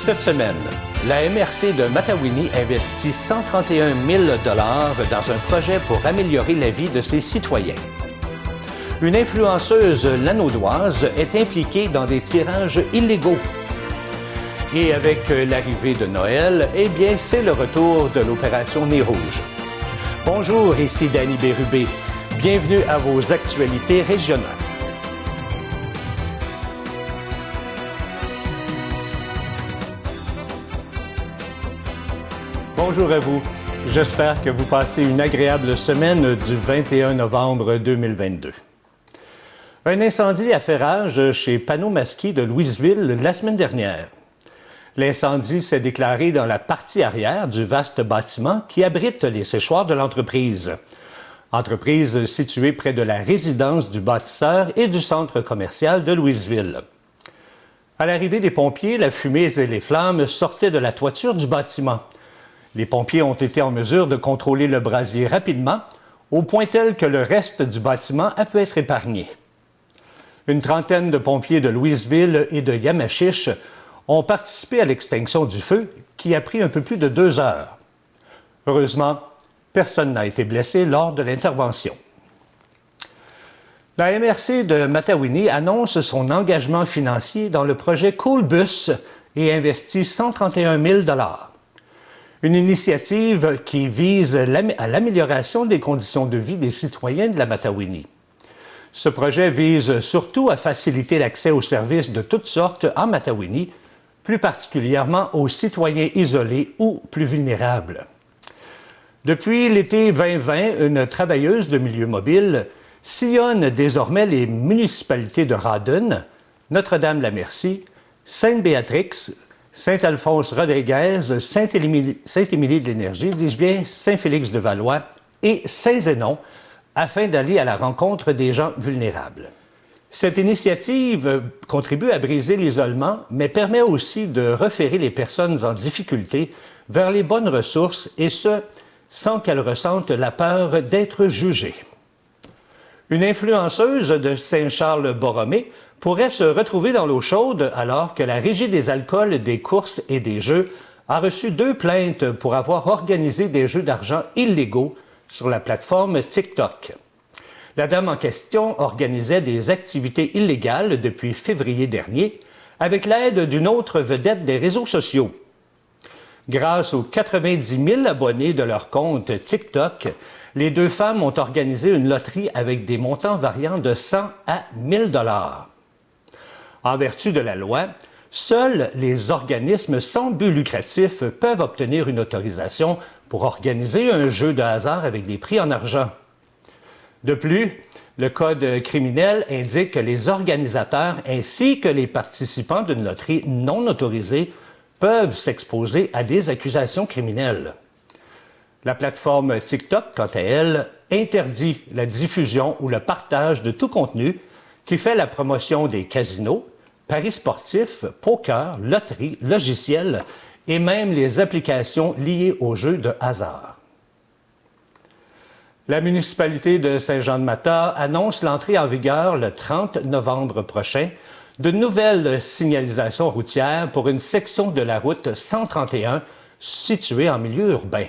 Cette semaine, la MRC de Matawini investit 131 000 $ dans un projet pour améliorer la vie de ses citoyens. Une influenceuse lanaudoise est impliquée dans des tirages illégaux. Et avec l'arrivée de Noël, eh bien, c'est le retour de l'opération Nez Rouge. Bonjour, ici Danny Bérubé. Bienvenue à vos actualités régionales. Bonjour à vous. J'espère que vous passez une agréable semaine du 21 novembre 2022. Un incendie a fait rage chez Panneau Masquis de Louisville la semaine dernière. L'incendie s'est déclaré dans la partie arrière du vaste bâtiment qui abrite les séchoirs de l'entreprise. Entreprise située près de la résidence du bâtisseur et du centre commercial de Louisville. À l'arrivée des pompiers, la fumée et les flammes sortaient de la toiture du bâtiment. Les pompiers ont été en mesure de contrôler le brasier rapidement, au point tel que le reste du bâtiment a pu être épargné. Une trentaine de pompiers de Louisville et de Yamachiche ont participé à l'extinction du feu qui a pris un peu plus de 2 heures. Heureusement, personne n'a été blessé lors de l'intervention. La MRC de Matawini annonce son engagement financier dans le projet Coolbus et investit 131 000 $. Une initiative qui vise à l'amélioration des conditions de vie des citoyens de la Matawini. Ce projet vise surtout à faciliter l'accès aux services de toutes sortes en Matawini, plus particulièrement aux citoyens isolés ou plus vulnérables. Depuis l'été 2020, une travailleuse de milieu mobile sillonne désormais les municipalités de Rawdon, Notre-Dame-la-Merci, Sainte-Béatrix, Saint-Alphonse-Rodriguez, Saint-Émilie-de-l'Énergie, dis-je bien, Saint-Félix-de-Valois et Saint-Zénon, afin d'aller à la rencontre des gens vulnérables. Cette initiative contribue à briser l'isolement, mais permet aussi de référer les personnes en difficulté vers les bonnes ressources, et ce, sans qu'elles ressentent la peur d'être jugées. Une influenceuse de Saint-Charles-Borromée pourrait se retrouver dans l'eau chaude alors que la Régie des alcools, des courses et des jeux a reçu 2 plaintes pour avoir organisé des jeux d'argent illégaux sur la plateforme TikTok. La dame en question organisait des activités illégales depuis février dernier avec l'aide d'une autre vedette des réseaux sociaux. Grâce aux 90 000 abonnés de leur compte TikTok, les 2 femmes ont organisé une loterie avec des montants variant de 100 à 1 000 $. En vertu de la loi, seuls les organismes sans but lucratif peuvent obtenir une autorisation pour organiser un jeu de hasard avec des prix en argent. De plus, le Code criminel indique que les organisateurs ainsi que les participants d'une loterie non autorisée peuvent s'exposer à des accusations criminelles. La plateforme TikTok, quant à elle, interdit la diffusion ou le partage de tout contenu qui fait la promotion des casinos, paris sportifs, poker, loteries, logiciels et même les applications liées aux jeux de hasard. La municipalité de Saint-Jean-de-Mata annonce l'entrée en vigueur le 30 novembre prochain de nouvelles signalisations routières pour une section de la route 131 située en milieu urbain,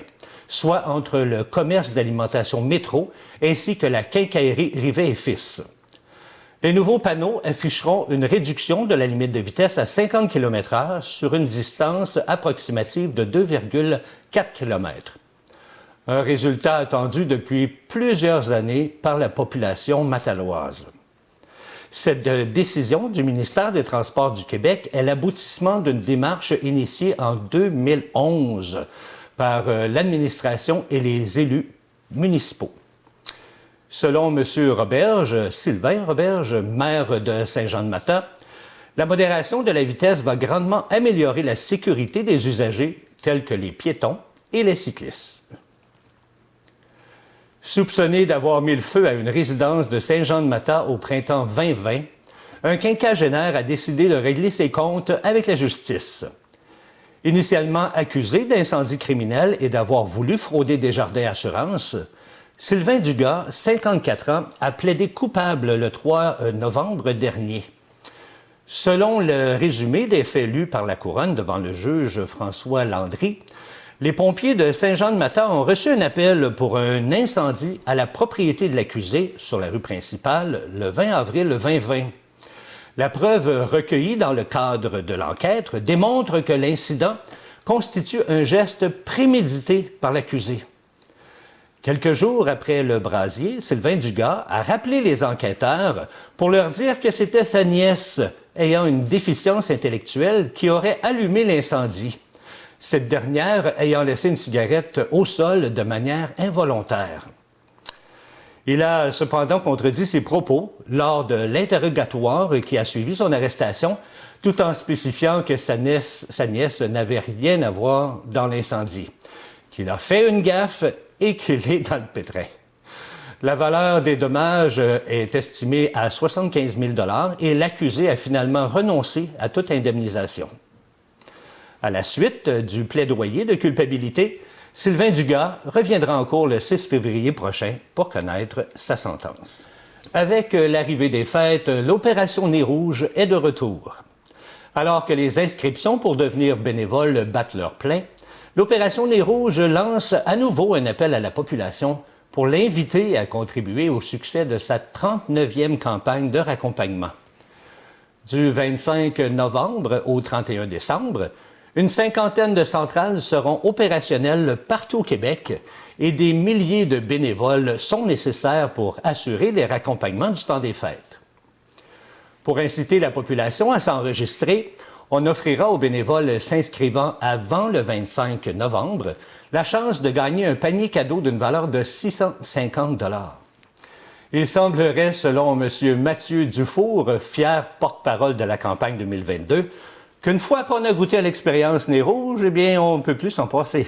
soit entre le commerce d'alimentation Métro ainsi que la quincaillerie Rivet et Fils. Les nouveaux panneaux afficheront une réduction de la limite de vitesse à 50 km/h sur une distance approximative de 2,4 km. Un résultat attendu depuis plusieurs années par la population mataloise. Cette décision du ministère des Transports du Québec est l'aboutissement d'une démarche initiée en 2011 par l'administration et les élus municipaux. Selon M. Roberge, Sylvain Roberge, maire de Saint-Jean-de-Mata, la modération de la vitesse va grandement améliorer la sécurité des usagers tels que les piétons et les cyclistes. Soupçonné d'avoir mis le feu à une résidence de Saint-Jean-de-Mata au printemps 2020, un quinquagénaire a décidé de régler ses comptes avec la justice. Initialement accusé d'incendie criminel et d'avoir voulu frauder Desjardins Assurances, Sylvain Dugas, 54 ans, a plaidé coupable le 3 novembre dernier. Selon le résumé des faits lus par la Couronne devant le juge François Landry, les pompiers de Saint-Jean-de-Mata ont reçu un appel pour un incendie à la propriété de l'accusé sur la rue principale le 20 avril 2020. La preuve recueillie dans le cadre de l'enquête démontre que l'incident constitue un geste prémédité par l'accusé. Quelques jours après le brasier, Sylvain Dugas a rappelé les enquêteurs pour leur dire que c'était sa nièce, ayant une déficience intellectuelle, qui aurait allumé l'incendie. Cette dernière ayant laissé une cigarette au sol de manière involontaire. Il a cependant contredit ses propos lors de l'interrogatoire qui a suivi son arrestation, tout en spécifiant que sa nièce n'avait rien à voir dans l'incendie, qu'il a fait une gaffe et qu'il est dans le pétrin. La valeur des dommages est estimée à 75 000 $ et l'accusé a finalement renoncé à toute indemnisation. À la suite du plaidoyer de culpabilité, Sylvain Dugas reviendra en cour le 6 février prochain pour connaître sa sentence. Avec l'arrivée des fêtes, l'opération Nez Rouge est de retour. Alors que les inscriptions pour devenir bénévole battent leur plein, l'opération Nez Rouge lance à nouveau un appel à la population pour l'inviter à contribuer au succès de sa 39e campagne de raccompagnement. Du 25 novembre au 31 décembre, une cinquantaine de centrales seront opérationnelles partout au Québec et des milliers de bénévoles sont nécessaires pour assurer les raccompagnements du temps des fêtes. Pour inciter la population à s'enregistrer, on offrira aux bénévoles s'inscrivant avant le 25 novembre la chance de gagner un panier cadeau d'une valeur de 650 $. Il semblerait, selon M. Mathieu Dufour, fier porte-parole de la campagne 2022, qu'une fois qu'on a goûté à l'expérience Nez Rouge, eh bien, on ne peut plus s'en passer.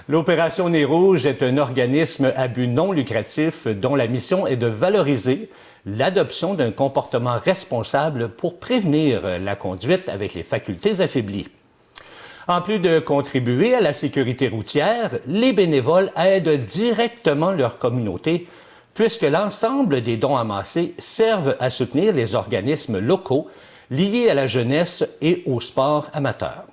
L'opération Nez Rouge est un organisme à but non lucratif dont la mission est de valoriser l'adoption d'un comportement responsable pour prévenir la conduite avec les facultés affaiblies. En plus de contribuer à la sécurité routière, les bénévoles aident directement leur communauté puisque l'ensemble des dons amassés servent à soutenir les organismes locaux liés à la jeunesse et au sport amateur.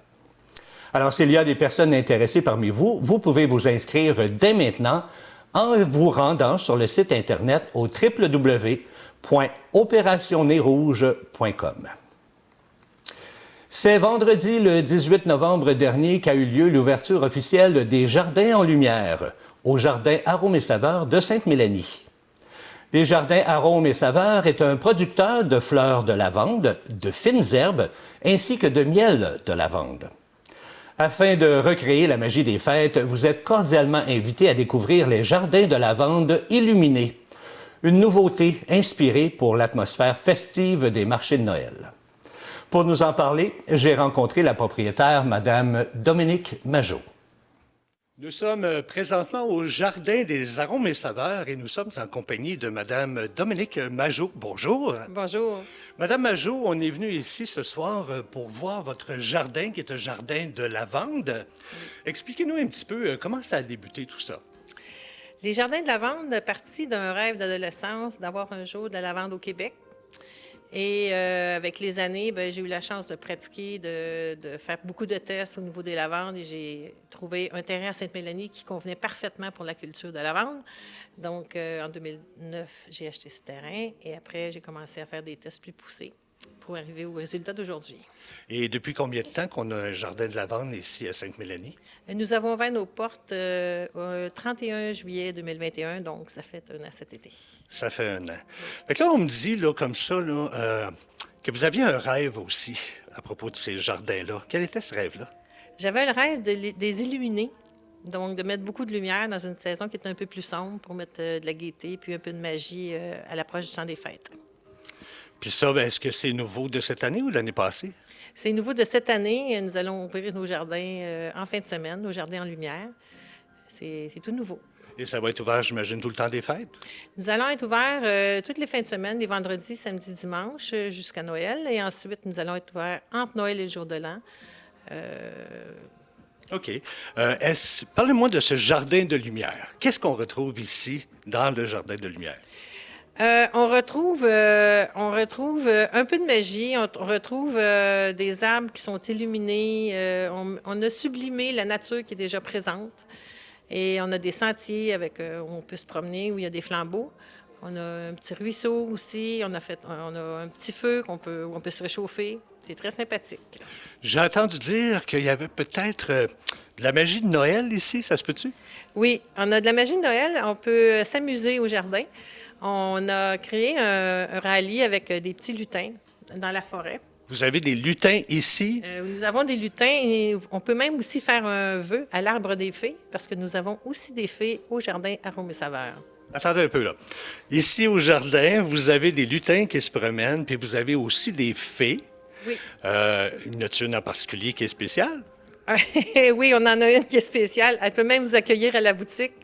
Alors, s'il y a des personnes intéressées parmi vous, vous pouvez vous inscrire dès maintenant en vous rendant sur le site Internet au www.opérationnezrouge.com. C'est vendredi le 18 novembre dernier qu'a eu lieu l'ouverture officielle des Jardins en Lumière au Jardin Arômes et Saveurs de Sainte-Mélanie. Les Jardins Arômes et Saveurs est un producteur de fleurs de lavande, de fines herbes, ainsi que de miel de lavande. Afin de recréer la magie des fêtes, vous êtes cordialement invités à découvrir les Jardins de lavande illuminés, une nouveauté inspirée pour l'atmosphère festive des marchés de Noël. Pour nous en parler, j'ai rencontré la propriétaire, Mme Dominique Majot. Nous sommes présentement au Jardin des Arômes et Saveurs et nous sommes en compagnie de Mme Dominique Majot. Bonjour. Bonjour. Madame Majot, on est venu ici ce soir pour voir votre jardin qui est un jardin de lavande. Expliquez-nous un petit peu comment ça a débuté tout ça. Les Jardins de lavande partit d'un rêve d'adolescence d'avoir un jour de la lavande au Québec. Et avec les années, j'ai eu la chance de pratiquer, de faire beaucoup de tests au niveau des lavandes et j'ai trouvé un terrain à Sainte-Mélanie qui convenait parfaitement pour la culture de lavande. Donc, en 2009, j'ai acheté ce terrain et après, j'ai commencé à faire des tests plus poussés pour arriver au résultat d'aujourd'hui. Et depuis combien de temps qu'on a un jardin de lavande ici à Sainte-Mélanie? Nous avons ouvert nos portes le 31 juillet 2021, donc ça fait un an cet été. Ça fait un an. Fait que là, on me dit, là, comme ça, là, que vous aviez un rêve aussi à propos de ces jardins-là. Quel était ce rêve-là? J'avais le rêve de les illuminer, donc de mettre beaucoup de lumière dans une saison qui est un peu plus sombre pour mettre de la gaieté puis un peu de magie à l'approche du temps des fêtes. Puis ça, est-ce que c'est nouveau de cette année ou de l'année passée? C'est nouveau de cette année. Nous allons ouvrir nos jardins en fin de semaine, nos jardins en lumière. C'est tout nouveau. Et ça va être ouvert, j'imagine, tout le temps des fêtes? Nous allons être ouverts toutes les fins de semaine, les vendredis, samedis, dimanches, jusqu'à Noël. Et ensuite, nous allons être ouverts entre Noël et le jour de l'an. OK. Parlez-moi de ce jardin de lumière. Qu'est-ce qu'on retrouve ici, dans le jardin de lumière? On retrouve un peu de magie, on retrouve des arbres qui sont illuminés, on a sublimé la nature qui est déjà présente et on a des sentiers où on peut se promener, où il y a des flambeaux. On a un petit ruisseau aussi, on a un petit feu où on peut se réchauffer. C'est très sympathique. J'ai entendu dire qu'il y avait peut-être de la magie de Noël ici, ça se peut-tu? Oui, on a de la magie de Noël, on peut s'amuser au jardin. On a créé un rallye avec des petits lutins dans la forêt. Vous avez des lutins ici? Nous avons des lutins et on peut même aussi faire un vœu à l'arbre des fées parce que nous avons aussi des fées au jardin Arômes et Saveurs. Attendez un peu, là. Ici, au jardin, vous avez des lutins qui se promènent, puis vous avez aussi des fées. Oui. Y en a-t-il une en particulier qui est spéciale? Oui, on en a une qui est spéciale. Elle peut même vous accueillir à la boutique.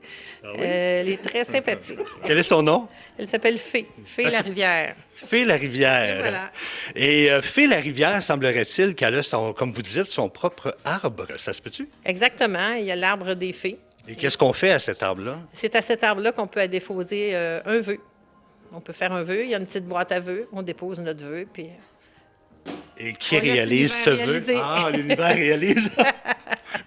Ah oui? Elle est très sympathique. Quel est son nom? Elle s'appelle Fée, la rivière. Fée la rivière. Et voilà. Et Fée la rivière, semblerait-il qu'elle a, comme vous dites, son propre arbre. Ça se peut-tu? Exactement. Il y a l'arbre des fées. Et qu'est-ce qu'on fait à cet arbre-là? C'est à cet arbre-là qu'on peut déposer un vœu. On peut faire un vœu. Il y a une petite boîte à vœux. On dépose notre vœu, puis... Et qui On laisse réalise ce l'univers vœu? réaliser. Ah, l'univers réalise.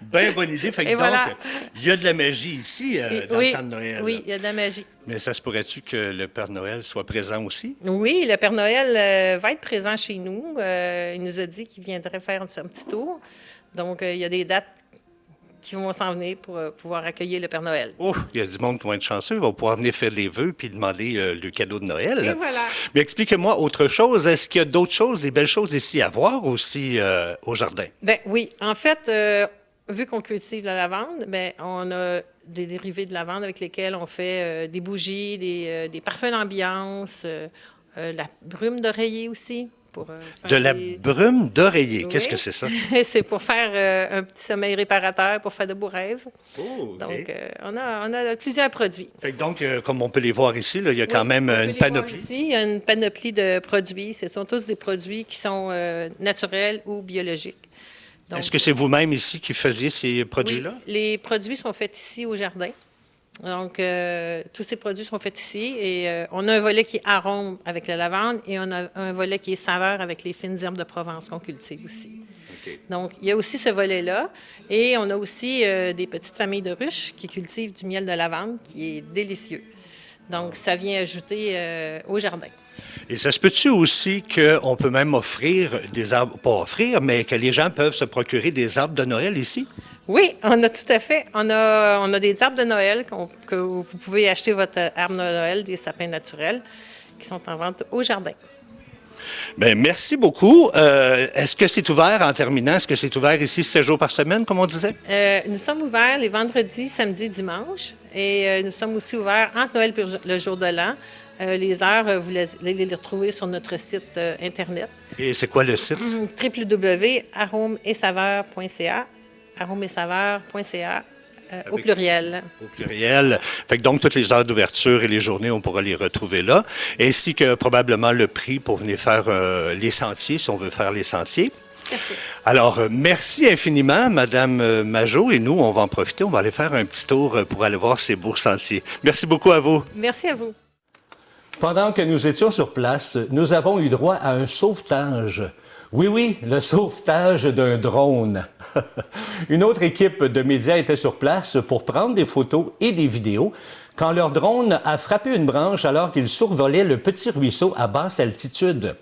Bien bonne idée. Fait que Et donc, voilà. il y a de la magie ici dans Oui, le temps de Noël. oui, il y a de la magie. Mais ça se pourrait-tu que le Père Noël soit présent aussi? Oui, le Père Noël va être présent chez nous. Il nous a dit qu'il viendrait faire un petit tour. Donc, il y a des dates qui vont s'en venir pour pouvoir accueillir le Père Noël. Oh, il y a du monde qui va être chanceux. Ils vont pouvoir venir faire les vœux puis demander le cadeau de Noël. Et voilà. Mais expliquez-moi autre chose. Est-ce qu'il y a d'autres choses, des belles choses ici à voir aussi au jardin? Bien, oui. En fait, vu qu'on cultive la lavande, bien, on a des dérivés de lavande avec lesquels on fait des bougies, des parfums d'ambiance, la brume d'oreiller aussi. Pour, de la brume d'oreiller. Oui. Qu'est-ce que c'est ça? C'est pour faire un petit sommeil réparateur, pour faire de beaux rêves. Oh, OK. Donc, on a plusieurs produits. Fait que donc, comme on peut les voir ici, là, il y a quand même une panoplie. Ici, il y a une panoplie de produits. Ce sont tous des produits qui sont naturels ou biologiques. Donc, est-ce que c'est vous-même ici qui faisiez ces produits-là? Oui, les produits sont faits ici au jardin. Donc, tous ces produits sont faits ici et on a un volet qui est arôme avec la lavande et on a un volet qui est saveur avec les fines herbes de Provence qu'on cultive aussi. Okay. Donc, il y a aussi ce volet-là et on a aussi des petites familles de ruches qui cultivent du miel de lavande qui est délicieux. Donc, ça vient ajouter au jardin. Et ça se peut-tu aussi qu'on peut même offrir des arbres, pas offrir, mais que les gens peuvent se procurer des arbres de Noël ici? Oui, on a tout à fait. On a des arbres de Noël que vous pouvez acheter votre arbre de Noël, des sapins naturels qui sont en vente au jardin. Bien, merci beaucoup. Est-ce que c'est ouvert, en terminant, est-ce que c'est ouvert ici 7 jours par semaine, comme on disait? Nous sommes ouverts les vendredis, samedis, dimanches. Et nous sommes aussi ouverts entre Noël et le jour de l'an. Les heures, vous les retrouvez sur notre site Internet. Et c'est quoi le site? www.arômeetsaveurs.ca arômeetsaveurs.ca au pluriel. Au pluriel. Fait que donc, toutes les heures d'ouverture et les journées, on pourra les retrouver là, ainsi que probablement le prix pour venir faire les sentiers, si on veut faire les sentiers. Alors, merci infiniment, Madame Majot, et nous, on va en profiter, on va aller faire un petit tour pour aller voir ces beaux sentiers. Merci beaucoup à vous. Merci à vous. Pendant que nous étions sur place, nous avons eu droit à un sauvetage. Oui, le sauvetage d'un drone. Une autre équipe de médias était sur place pour prendre des photos et des vidéos quand leur drone a frappé une branche alors qu'il survolait le petit ruisseau à basse altitude.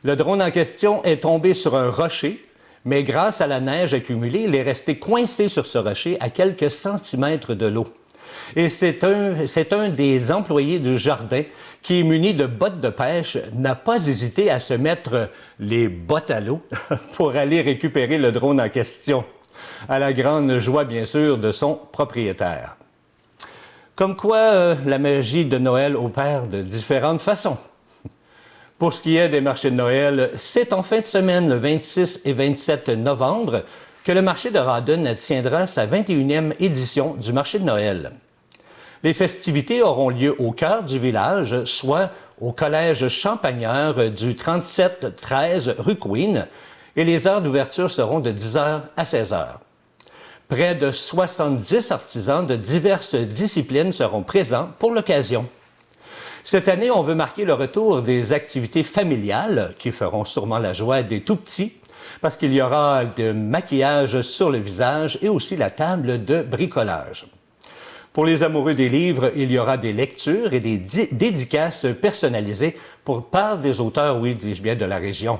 Le drone en question est tombé sur un rocher, mais grâce à la neige accumulée, il est resté coincé sur ce rocher à quelques centimètres de l'eau. Et c'est un des employés du jardin qui, muni de bottes de pêche, n'a pas hésité à se mettre les bottes à l'eau pour aller récupérer le drone en question, à la grande joie, bien sûr, de son propriétaire. Comme quoi, la magie de Noël opère de différentes façons. Pour ce qui est des marchés de Noël, c'est en fin de semaine, le 26 et 27 novembre, que le marché de Rawdon tiendra sa 21e édition du marché de Noël. Les festivités auront lieu au cœur du village, soit au collège Champagneur du 37-13 rue Queen, et les heures d'ouverture seront de 10h à 16h. Près de 70 artisans de diverses disciplines seront présents pour l'occasion. Cette année, on veut marquer le retour des activités familiales qui feront sûrement la joie des tout-petits, parce qu'il y aura du maquillage sur le visage et aussi la table de bricolage. Pour les amoureux des livres, il y aura des lectures et des dédicaces personnalisées par des auteurs, oui, dis-je bien, de la région.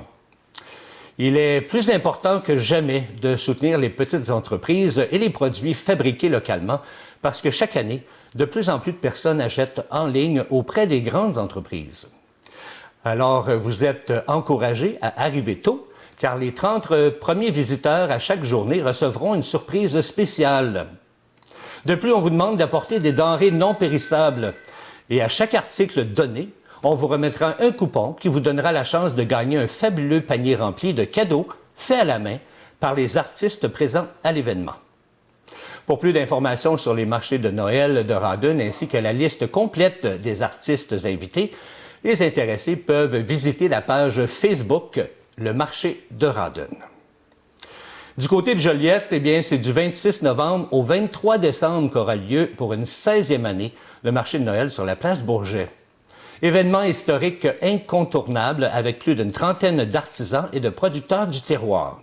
Il est plus important que jamais de soutenir les petites entreprises et les produits fabriqués localement parce que chaque année, de plus en plus de personnes achètent en ligne auprès des grandes entreprises. Alors, vous êtes encouragés à arriver tôt car les 30 premiers visiteurs à chaque journée recevront une surprise spéciale. De plus, on vous demande d'apporter des denrées non périssables et à chaque article donné, on vous remettra un coupon qui vous donnera la chance de gagner un fabuleux panier rempli de cadeaux faits à la main par les artistes présents à l'événement. Pour plus d'informations sur les marchés de Noël de Rawdon ainsi que la liste complète des artistes invités, les intéressés peuvent visiter la page Facebook Le marché de Rawdon. Du côté de Joliette, eh bien, c'est du 26 novembre au 23 décembre qu'aura lieu pour une 16e année le marché de Noël sur la place Bourget. Événement historique incontournable avec plus d'une trentaine d'artisans et de producteurs du terroir.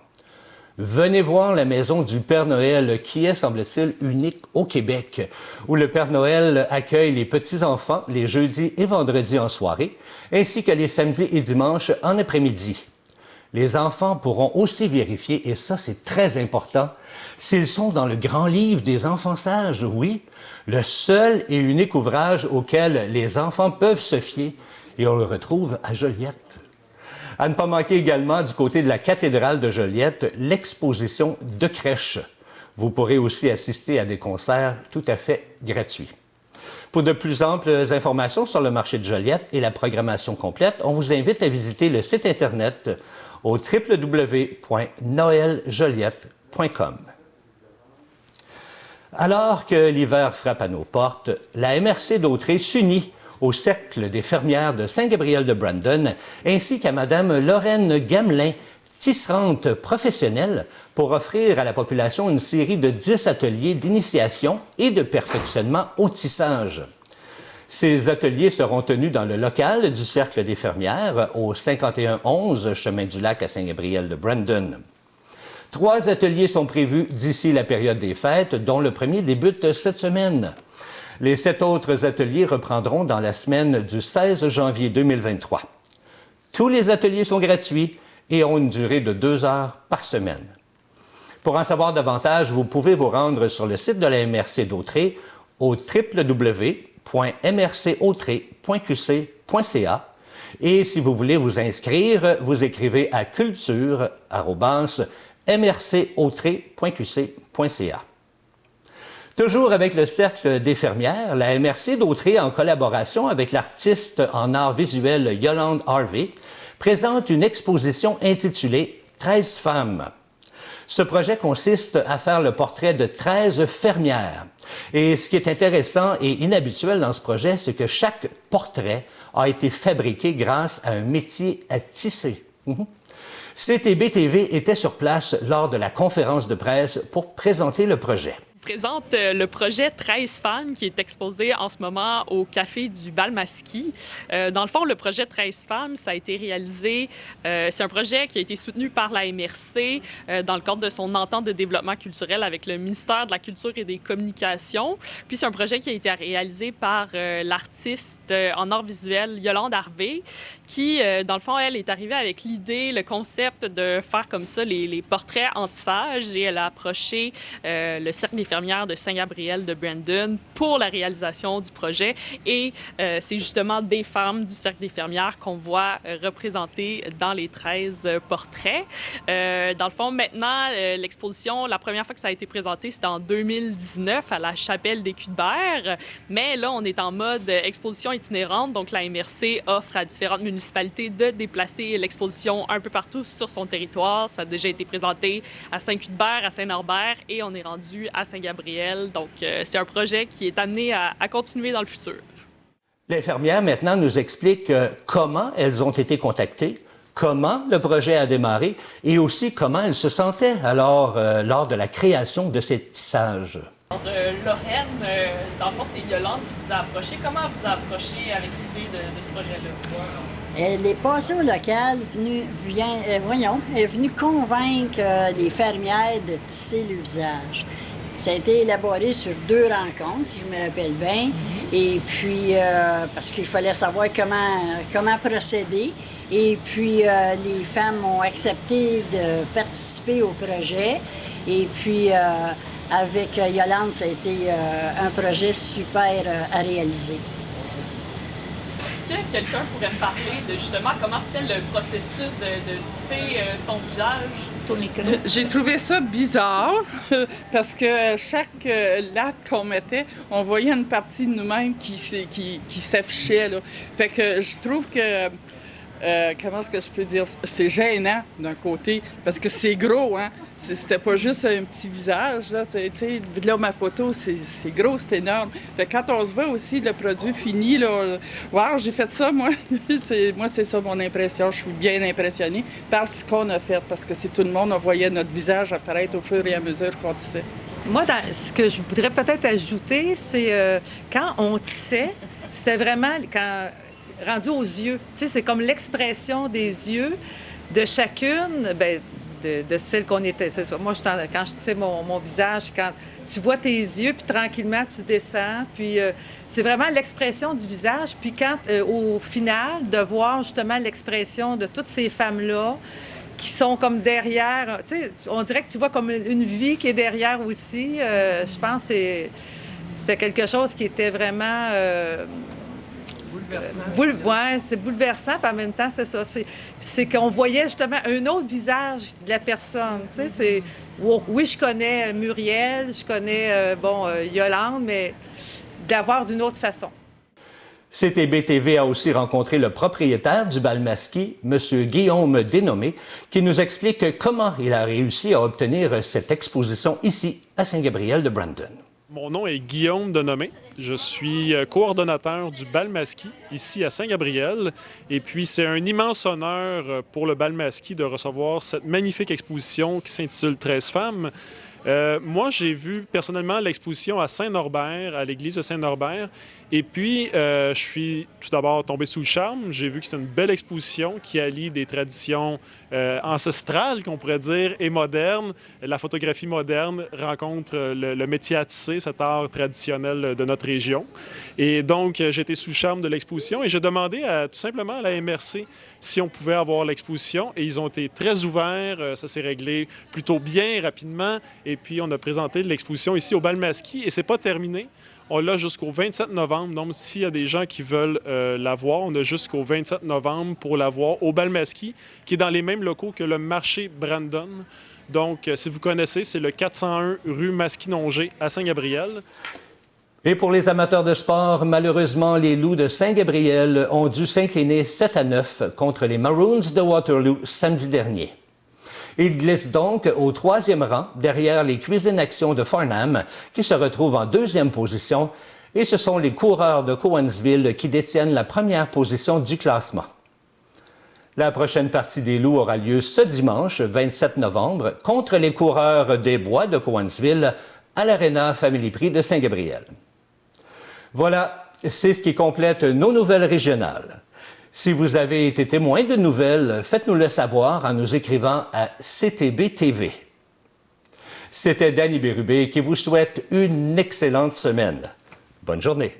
Venez voir la maison du Père Noël qui est, semble-t-il, unique au Québec, où le Père Noël accueille les petits-enfants les jeudis et vendredis en soirée, ainsi que les samedis et dimanches en après-midi. Les enfants pourront aussi vérifier, et ça c'est très important, s'ils sont dans le grand livre des enfants sages, oui, le seul et unique ouvrage auquel les enfants peuvent se fier, et on le retrouve à Joliette. À ne pas manquer également du côté de la cathédrale de Joliette, l'exposition de crèche. Vous pourrez aussi assister à des concerts tout à fait gratuits. Pour de plus amples informations sur le marché de Joliette et la programmation complète, on vous invite à visiter le site Internet au www.noeljoliette.com. Alors que l'hiver frappe à nos portes, la MRC d'Autrey s'unit au Cercle des fermières de Saint-Gabriel-de-Brandon ainsi qu'à Mme Lorraine Gamelin, tisserante professionnelle, pour offrir à la population une série de 10 ateliers d'initiation et de perfectionnement au tissage. Ces ateliers seront tenus dans le local du Cercle des fermières au 5111 Chemin du Lac à Saint-Gabriel-de-Brandon. 3 ateliers sont prévus d'ici la période des fêtes, dont le premier débute cette semaine. Les 7 autres ateliers reprendront dans la semaine du 16 janvier 2023. Tous les ateliers sont gratuits et ont une durée de 2 heures par semaine. Pour en savoir davantage, vous pouvez vous rendre sur le site de la MRC d'Autrey au www.mrcautray.qc.ca et si vous voulez vous inscrire, vous écrivez à culture@mrcautray.qc.ca. Toujours avec le Cercle des fermières, la MRC d'Autrey, en collaboration avec l'artiste en art visuel Yolande Harvey, présente une exposition intitulée « 13 femmes ». Ce projet consiste à faire le portrait de 13 fermières. Et ce qui est intéressant et inhabituel dans ce projet, c'est que chaque portrait a été fabriqué grâce à un métier à tisser. CTB-TV était sur place lors de la conférence de presse pour présenter le projet. Présente le projet 13 femmes qui est exposé en ce moment au Café du Balmasquis. Dans le fond, le projet 13 femmes, ça a été réalisé, c'est un projet qui a été soutenu par la MRC dans le cadre de son entente de développement culturel avec le ministère de la Culture et des Communications. Puis c'est un projet qui a été réalisé par l'artiste en art visuel Yolande Harvey qui, dans le fond, elle est arrivée avec l'idée, le concept de faire comme ça les portraits en tissage et elle a approché le Cercle des fermières de Saint-Gabriel-de-Brandon pour la réalisation du projet. Et c'est justement des femmes du Cercle des fermières qu'on voit représentées dans les 13 portraits. Dans le fond, maintenant, l'exposition, la première fois que ça a été présenté, c'était en 2019 à la Chapelle des Culs-de-Berre. Mais là, on est en mode exposition itinérante. Donc, la MRC offre à différentes municipalités de déplacer l'exposition un peu partout sur son territoire. Ça a déjà été présenté à Saint-Culs-de-Berre, à Saint-Norbert et on est rendu à Saint-Gabriel. Donc, c'est un projet qui est amené à continuer dans le futur. L'infirmière, maintenant, nous explique comment elles ont été contactées, comment le projet a démarré et aussi comment elles se sentaient alors lors de la création de ces tissages. Lorraine, dans dans le fond, c'est Yolande qui vous a approché. Comment elle vous a approché avec l'idée de ce projet-là? Elle est passée au local, elle est venue convaincre les fermières de tisser le visage. Ça a été élaboré sur 2 rencontres, si je me rappelle bien. Et puis, parce qu'il fallait savoir comment procéder. Et puis, les femmes ont accepté de participer au projet. Et puis, avec Yolande, ça a été un projet super à réaliser. Est-ce que quelqu'un pourrait me parler de justement comment c'était le processus de tisser son visage? J'ai trouvé ça bizarre parce que chaque latte qu'on mettait, on voyait une partie de nous-mêmes qui s'affichait. Là. Fait que je trouve que, comment est-ce que je peux dire, c'est gênant d'un côté parce que c'est gros, hein. C'était pas juste un petit visage, là. Là, ma photo, c'est gros, c'est énorme. Fait que quand on se voit aussi le produit fini, là, wow, j'ai fait ça, moi. Moi, c'est ça mon impression. Je suis bien impressionnée par ce qu'on a fait, parce que c'est tout le monde, on voyait notre visage apparaître au fur et à mesure qu'on tissait. Moi, ce que je voudrais peut-être ajouter, c'est quand on tissait, c'était vraiment rendu aux yeux. Tu sais, c'est comme l'expression des yeux de chacune, de celle qu'on était. C'est ça. Moi, quand je tissais mon visage, quand tu vois tes yeux, puis tranquillement, tu descends, puis c'est vraiment l'expression du visage. Puis quand, au final, de voir justement l'expression de toutes ces femmes-là qui sont comme derrière, tu sais, on dirait que tu vois comme une vie qui est derrière aussi. Je pense que c'était quelque chose qui était vraiment... c'est bouleversant, puis en même temps, c'est ça. C'est qu'on voyait justement un autre visage de la personne. Tu sais, oui, je connais Muriel, je connais, Yolande, mais d'avoir d'une autre façon. CTB-TV a aussi rencontré le propriétaire du bal masqué, M. Guillaume Dénommé, qui nous explique comment il a réussi à obtenir cette exposition ici, à Saint-Gabriel-de-Brandon. Mon nom est Guillaume Dénommé. Je suis coordonnateur du bal masqué ici à Saint-Gabriel. Et puis, c'est un immense honneur pour le bal masqué de recevoir cette magnifique exposition qui s'intitule 13 femmes. Moi, j'ai vu personnellement l'exposition à Saint-Norbert, à l'église de Saint-Norbert. Et puis, je suis tout d'abord tombé sous le charme. J'ai vu que c'est une belle exposition qui allie des traditions ancestrales, qu'on pourrait dire, et modernes. La photographie moderne rencontre le métier à tisser, cet art traditionnel de notre région. Et donc, j'ai été sous le charme de l'exposition et j'ai demandé tout simplement à la MRC si on pouvait avoir l'exposition. Et ils ont été très ouverts. Ça s'est réglé plutôt bien, rapidement. Et puis, on a présenté l'exposition ici au bal masqué et c'est pas terminé. On l'a jusqu'au 27 novembre. Donc, s'il y a des gens qui veulent la voir, on a jusqu'au 27 novembre pour la voir au bal masqué, qui est dans les mêmes locaux que le marché Brandon. Donc, si vous connaissez, c'est le 401 rue Masquinongé à Saint-Gabriel. Et pour les amateurs de sport, malheureusement, les Loups de Saint-Gabriel ont dû s'incliner 7-9 contre les Maroons de Waterloo samedi dernier. Ils glissent donc au 3e rang derrière les Cuisine Action de Farnham qui se retrouvent en 2e position et ce sont les coureurs de Cowansville qui détiennent la première position du classement. La prochaine partie des Loups aura lieu ce dimanche 27 novembre contre les coureurs des Bois de Cowansville à l'Arena Family Prix de Saint-Gabriel. Voilà, c'est ce qui complète nos nouvelles régionales. Si vous avez été témoin de nouvelles, faites-nous le savoir en nous écrivant à CTB-TV. C'était Danny Bérubé qui vous souhaite une excellente semaine. Bonne journée.